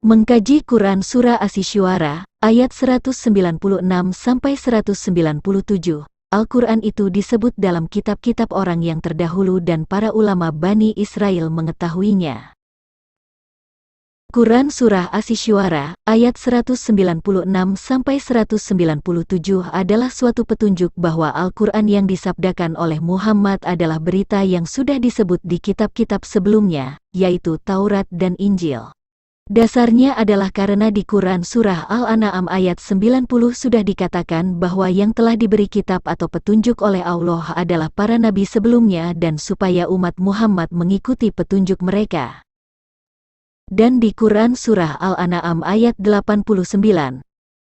Mengkaji Quran Surah Asy-Syu'ara, ayat 196-197. Al-Quran itu disebut dalam kitab-kitab orang yang terdahulu dan para ulama Bani Israel mengetahuinya. Quran Surah Asy-Syu'ara, ayat 196-197 adalah suatu petunjuk bahwa Al-Quran yang disabdakan oleh Muhammad adalah berita yang sudah disebut di kitab-kitab sebelumnya, yaitu Taurat dan Injil. Dasarnya adalah karena di Quran Surah Al-An'am ayat 90 sudah dikatakan bahwa yang telah diberi kitab atau petunjuk oleh Allah adalah para nabi sebelumnya dan supaya umat Muhammad mengikuti petunjuk mereka. Dan di Quran Surah Al-An'am ayat 89,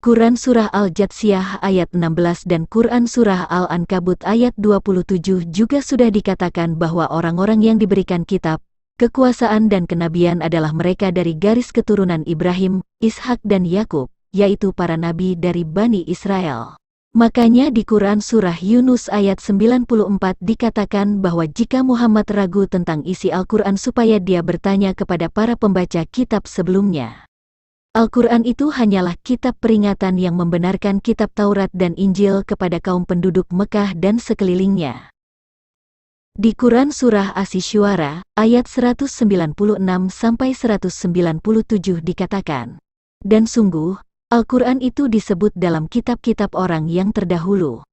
Quran Surah Al-Jathiyah ayat 16 dan Quran Surah Al-Ankabut ayat 27 juga sudah dikatakan bahwa orang-orang yang diberikan kitab, kekuasaan dan kenabian adalah mereka dari garis keturunan Ibrahim, Ishak dan Yakub, yaitu para nabi dari Bani Israel. Makanya di Quran Surah Yunus ayat 94 dikatakan bahwa jika Muhammad ragu tentang isi Al-Quran supaya dia bertanya kepada para pembaca kitab sebelumnya. Al-Quran itu hanyalah kitab peringatan yang membenarkan kitab Taurat dan Injil kepada kaum penduduk Mekah dan sekelilingnya. Di Quran Surah Asy-Syu'ara, ayat 196-197 dikatakan, dan sungguh, Al-Quran itu disebut dalam kitab-kitab orang yang terdahulu.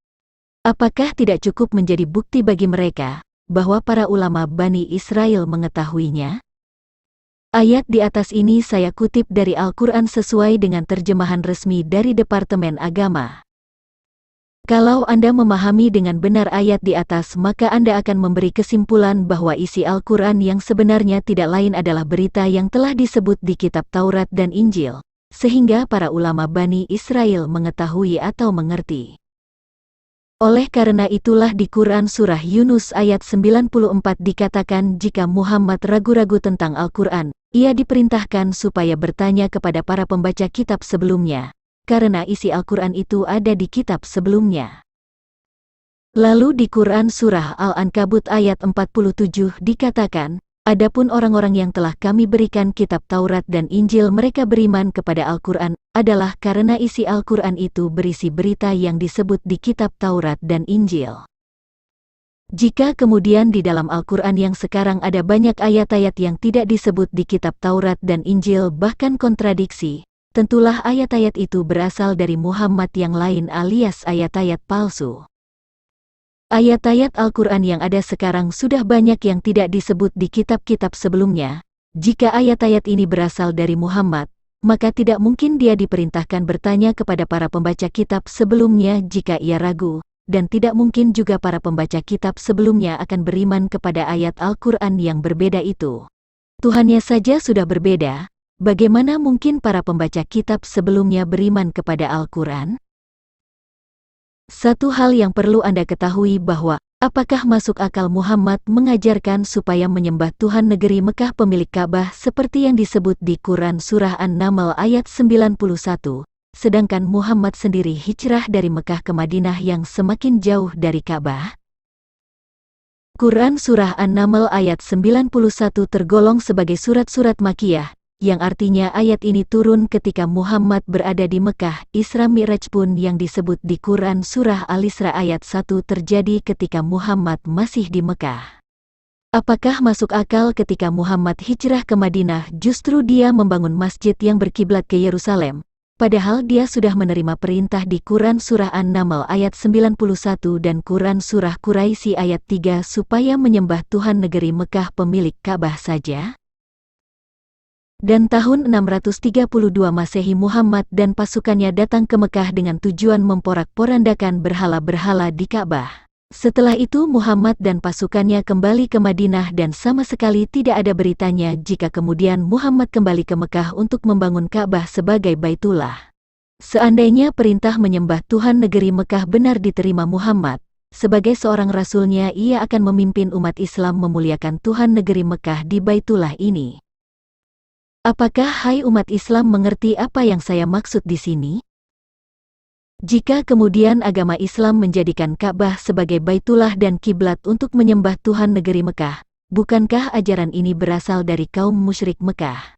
Apakah tidak cukup menjadi bukti bagi mereka, bahwa para ulama Bani Israel mengetahuinya? Ayat di atas ini saya kutip dari Al-Quran sesuai dengan terjemahan resmi dari Departemen Agama. Kalau Anda memahami dengan benar ayat di atas, maka Anda akan memberi kesimpulan bahwa isi Al-Quran yang sebenarnya tidak lain adalah berita yang telah disebut di kitab Taurat dan Injil, sehingga para ulama Bani Israel mengetahui atau mengerti. Oleh karena itulah di Quran Surah Yunus ayat 94 dikatakan jika Muhammad ragu-ragu tentang Al-Quran, ia diperintahkan supaya bertanya kepada para pembaca kitab sebelumnya. Karena isi Al-Quran itu ada di kitab sebelumnya. Lalu di Quran Surah Al-Ankabut ayat 47 dikatakan, adapun orang-orang yang telah kami berikan kitab Taurat dan Injil mereka beriman kepada Al-Quran, adalah karena isi Al-Quran itu berisi berita yang disebut di kitab Taurat dan Injil. Jika kemudian di dalam Al-Quran yang sekarang ada banyak ayat-ayat yang tidak disebut di kitab Taurat dan Injil bahkan kontradiksi, tentulah ayat-ayat itu berasal dari Muhammad yang lain alias ayat-ayat palsu. Ayat-ayat Al-Quran yang ada sekarang sudah banyak yang tidak disebut di kitab-kitab sebelumnya. Jika ayat-ayat ini berasal dari Muhammad, maka tidak mungkin dia diperintahkan bertanya kepada para pembaca kitab sebelumnya jika ia ragu, dan tidak mungkin juga para pembaca kitab sebelumnya akan beriman kepada ayat Al-Quran yang berbeda itu. Tuhannya saja sudah berbeda. Bagaimana mungkin para pembaca kitab sebelumnya beriman kepada Al-Quran? Satu hal yang perlu Anda ketahui bahwa, apakah masuk akal Muhammad mengajarkan supaya menyembah Tuhan negeri Mekah pemilik Ka'bah seperti yang disebut di Quran Surah An-Naml ayat 91, sedangkan Muhammad sendiri hijrah dari Mekah ke Madinah yang semakin jauh dari Ka'bah? Quran Surah An-Naml ayat 91 tergolong sebagai surat-surat Makkiyah, yang artinya ayat ini turun ketika Muhammad berada di Mekah. Isra Mi'raj pun yang disebut di Quran Surah Al-Isra ayat 1 terjadi ketika Muhammad masih di Mekah. Apakah masuk akal ketika Muhammad hijrah ke Madinah justru dia membangun masjid yang berkiblat ke Yerusalem, padahal dia sudah menerima perintah di Quran Surah An-Naml ayat 91 dan Quran Surah Quraisy ayat 3 supaya menyembah Tuhan negeri Mekah pemilik Ka'bah saja? Dan tahun 632 Masehi Muhammad dan pasukannya datang ke Mekah dengan tujuan memporak-porandakan berhala-berhala di Ka'bah. Setelah itu Muhammad dan pasukannya kembali ke Madinah dan sama sekali tidak ada beritanya jika kemudian Muhammad kembali ke Mekah untuk membangun Ka'bah sebagai Baitullah. Seandainya perintah menyembah Tuhan negeri Mekah benar diterima Muhammad, sebagai seorang rasulnya ia akan memimpin umat Islam memuliakan Tuhan negeri Mekah di Baitullah ini. Apakah hai umat Islam mengerti apa yang saya maksud di sini? Jika kemudian agama Islam menjadikan Ka'bah sebagai Baitullah dan kiblat untuk menyembah Tuhan negeri Mekah, bukankah ajaran ini berasal dari kaum musyrik Mekah?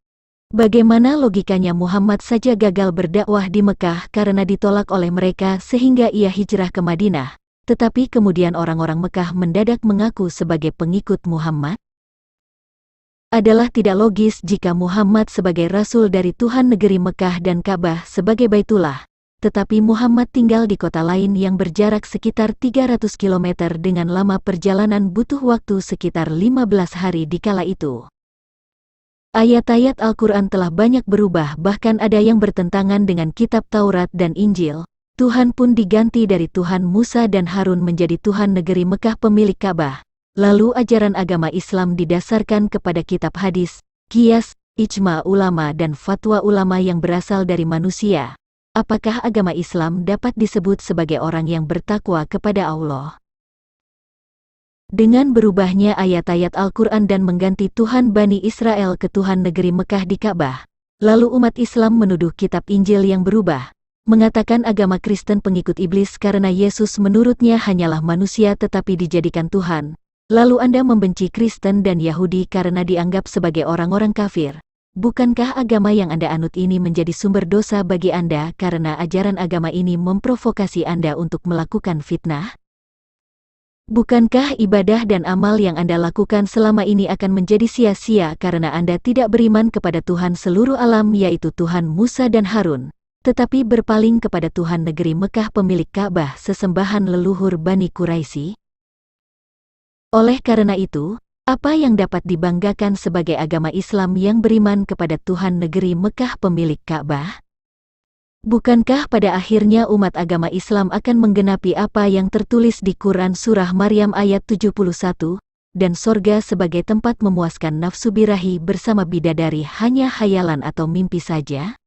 Bagaimana logikanya Muhammad saja gagal berdakwah di Mekah karena ditolak oleh mereka sehingga ia hijrah ke Madinah, tetapi kemudian orang-orang Mekah mendadak mengaku sebagai pengikut Muhammad? Adalah tidak logis jika Muhammad sebagai Rasul dari Tuhan negeri Mekah dan Ka'bah sebagai Baitullah, tetapi Muhammad tinggal di kota lain yang berjarak sekitar 300 km dengan lama perjalanan butuh waktu sekitar 15 hari di kala itu. Ayat-ayat Al-Quran telah banyak berubah, bahkan ada yang bertentangan dengan kitab Taurat dan Injil. Tuhan pun diganti dari Tuhan Musa dan Harun menjadi Tuhan negeri Mekah pemilik Ka'bah. Lalu ajaran agama Islam didasarkan kepada kitab hadis, qiyas, ijma ulama dan fatwa ulama yang berasal dari manusia. Apakah agama Islam dapat disebut sebagai orang yang bertakwa kepada Allah? Dengan berubahnya ayat-ayat Al-Quran dan mengganti Tuhan Bani Israel ke Tuhan negeri Mekah di Ka'bah, lalu umat Islam menuduh kitab Injil yang berubah, mengatakan agama Kristen pengikut iblis karena Yesus menurutnya hanyalah manusia tetapi dijadikan Tuhan. Lalu Anda membenci Kristen dan Yahudi karena dianggap sebagai orang-orang kafir. Bukankah agama yang Anda anut ini menjadi sumber dosa bagi Anda karena ajaran agama ini memprovokasi Anda untuk melakukan fitnah? Bukankah ibadah dan amal yang Anda lakukan selama ini akan menjadi sia-sia karena Anda tidak beriman kepada Tuhan seluruh alam yaitu Tuhan Musa dan Harun, tetapi berpaling kepada Tuhan negeri Mekah pemilik Ka'bah sesembahan leluhur Bani Quraisy? Oleh karena itu, apa yang dapat dibanggakan sebagai agama Islam yang beriman kepada Tuhan negeri Mekah pemilik Ka'bah? Bukankah pada akhirnya umat agama Islam akan menggenapi apa yang tertulis di Quran Surah Maryam ayat 71, dan sorga sebagai tempat memuaskan nafsu birahi bersama bidadari hanya khayalan atau mimpi saja?